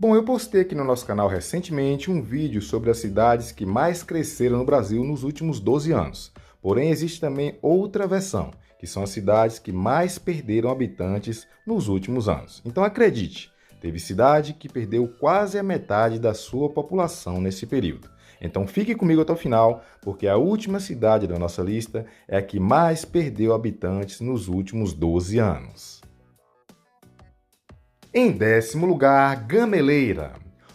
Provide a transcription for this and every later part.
Bom, eu postei aqui no nosso canal recentemente um vídeo sobre as cidades que mais cresceram no Brasil nos últimos 12 anos. Porém, existe também outra versão, que são as cidades que mais perderam habitantes nos últimos anos. Então acredite, teve cidade que perdeu quase a metade da sua população nesse período. Então fique comigo até o final, porque a última cidade da nossa lista é a que mais perdeu habitantes nos últimos 12 anos. Em 10º lugar, Gameleira.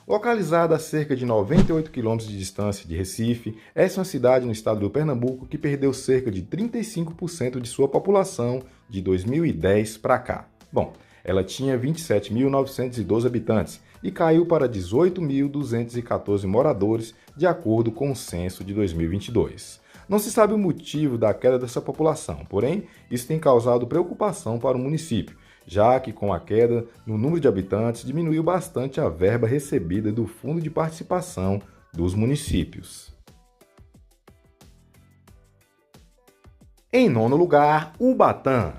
Localizada a cerca de 98 quilômetros de distância de Recife, essa é uma cidade no estado do Pernambuco que perdeu cerca de 35% de sua população de 2010 para cá. Bom, ela tinha 27.912 habitantes e caiu para 18.214 moradores, de acordo com o censo de 2022. Não se sabe o motivo da queda dessa população, porém, isso tem causado preocupação para o município, já que com a queda no número de habitantes diminuiu bastante a verba recebida do Fundo de Participação dos municípios. Em 9º lugar, Ubatã.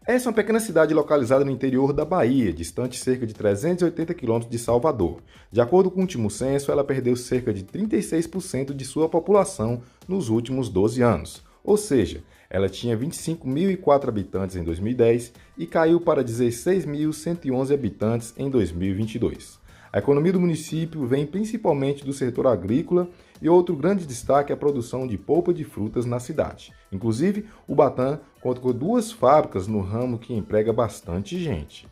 Essa é uma pequena cidade localizada no interior da Bahia, distante cerca de 380 quilômetros de Salvador. De acordo com o último censo, ela perdeu cerca de 36% de sua população nos últimos 12 anos. Ou seja, ela tinha 25.004 habitantes em 2010 e caiu para 16.111 habitantes em 2022. A economia do município vem principalmente do setor agrícola e outro grande destaque é a produção de polpa de frutas na cidade. Inclusive, Ubatã conta com 2 fábricas no ramo que emprega bastante gente.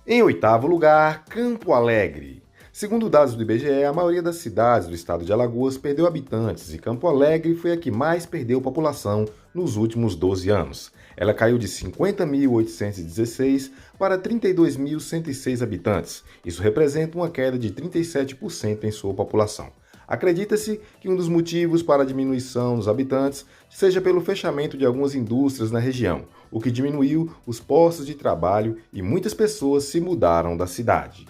Em 8º lugar, Campo Alegre. Segundo dados do IBGE, a maioria das cidades do estado de Alagoas perdeu habitantes e Campo Alegre foi a que mais perdeu população nos últimos 12 anos. Ela caiu de 50.816 para 32.106 habitantes. Isso representa uma queda de 37% em sua população. Acredita-se que um dos motivos para a diminuição dos habitantes seja pelo fechamento de algumas indústrias na região, o que diminuiu os postos de trabalho e muitas pessoas se mudaram da cidade.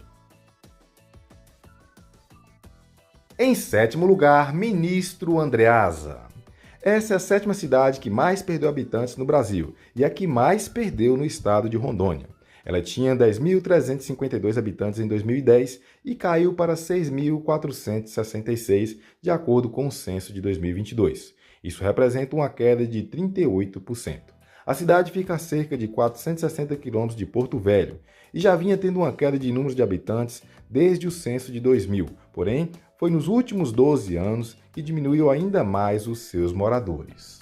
Em 7º lugar, Ministro Andreasa. Essa é a 7ª cidade que mais perdeu habitantes no Brasil e a que mais perdeu no estado de Rondônia. Ela tinha 10.352 habitantes em 2010 e caiu para 6.466, de acordo com o censo de 2022. Isso representa uma queda de 38%. A cidade fica a cerca de 460 quilômetros de Porto Velho e já vinha tendo uma queda de número de habitantes desde o censo de 2000, porém, foi nos últimos 12 anos que diminuiu ainda mais os seus moradores.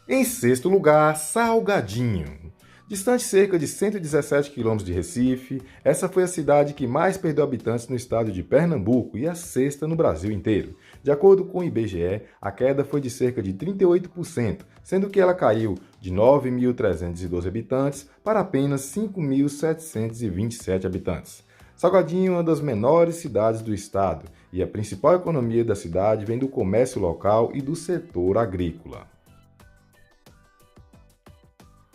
Em 6º lugar, Salgadinho. Distante cerca de 117 quilômetros de Recife, essa foi a cidade que mais perdeu habitantes no estado de Pernambuco e a 6ª no Brasil inteiro. De acordo com o IBGE, a queda foi de cerca de 38%, sendo que ela caiu de 9.312 habitantes para apenas 5.727 habitantes. Salgadinho é uma das menores cidades do estado e a principal economia da cidade vem do comércio local e do setor agrícola.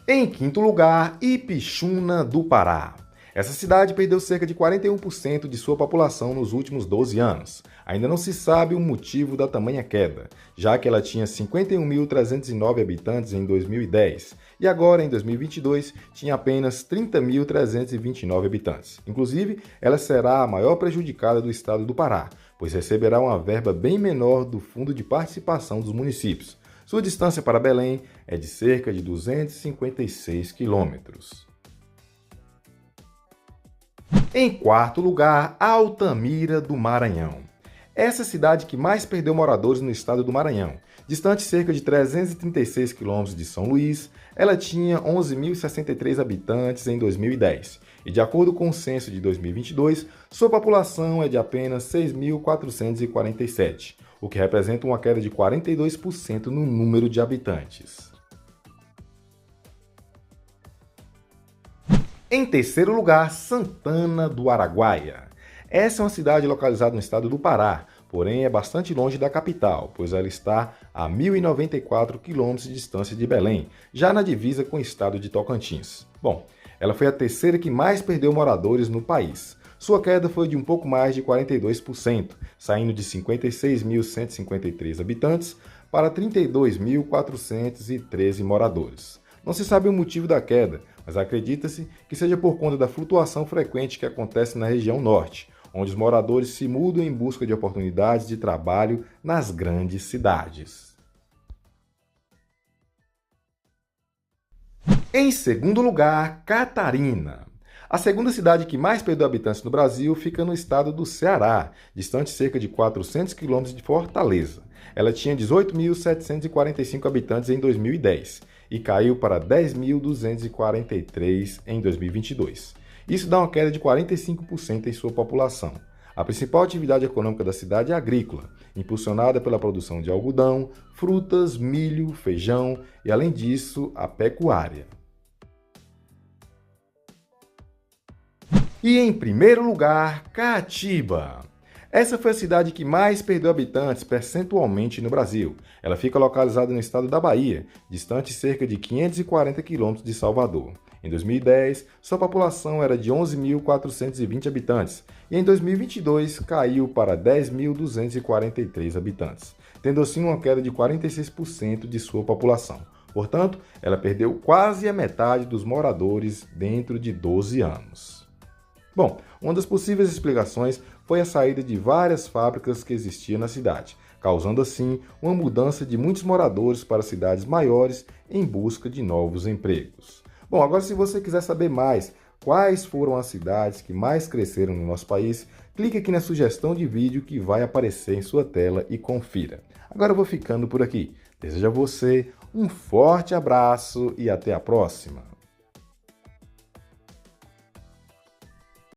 Em 5º lugar, Ipixuna do Pará. Essa cidade perdeu cerca de 41% de sua população nos últimos 12 anos. Ainda não se sabe o motivo da tamanha queda, já que ela tinha 51.309 habitantes em 2010 e agora, em 2022, tinha apenas 30.329 habitantes. Inclusive, ela será a maior prejudicada do estado do Pará, pois receberá uma verba bem menor do Fundo de Participação dos municípios. Sua distância para Belém é de cerca de 256 quilômetros. Em 4º lugar, Altamira do Maranhão. Essa é a cidade que mais perdeu moradores no estado do Maranhão. Distante cerca de 336 quilômetros de São Luís, ela tinha 11.063 habitantes em 2010. E de acordo com o censo de 2022, sua população é de apenas 6.447, o que representa uma queda de 42% no número de habitantes. Em 3º lugar, Santana do Araguaia. Essa é uma cidade localizada no estado do Pará, porém é bastante longe da capital, pois ela está a 1.094 quilômetros de distância de Belém, já na divisa com o estado de Tocantins. Bom, ela foi a 3ª que mais perdeu moradores no país. Sua queda foi de um pouco mais de 42%, saindo de 56.153 habitantes para 32.413 moradores. Não se sabe o motivo da queda, mas acredita-se que seja por conta da flutuação frequente que acontece na região norte, onde os moradores se mudam em busca de oportunidades de trabalho nas grandes cidades. Em segundo lugar, Catarina. A segunda cidade que mais perdeu habitantes no Brasil fica no estado do Ceará, distante cerca de 400 quilômetros de Fortaleza. Ela tinha 18.745 habitantes em 2010 e caiu para 10.243 em 2022. Isso dá uma queda de 45% em sua população. A principal atividade econômica da cidade é agrícola, impulsionada pela produção de algodão, frutas, milho, feijão e, além disso, a pecuária. E em primeiro lugar, Caatiba. Essa foi a cidade que mais perdeu habitantes percentualmente no Brasil. Ela fica localizada no estado da Bahia, distante cerca de 540 quilômetros de Salvador. Em 2010, sua população era de 11.420 habitantes e em 2022 caiu para 10.243 habitantes, tendo assim uma queda de 46% de sua população. Portanto, ela perdeu quase a metade dos moradores dentro de 12 anos. Bom, uma das possíveis explicações foi a saída de várias fábricas que existiam na cidade, causando assim uma mudança de muitos moradores para cidades maiores em busca de novos empregos. Bom, agora se você quiser saber mais quais foram as cidades que mais cresceram no nosso país, clique aqui na sugestão de vídeo que vai aparecer em sua tela e confira. Agora eu vou ficando por aqui. Desejo a você um forte abraço e até a próxima!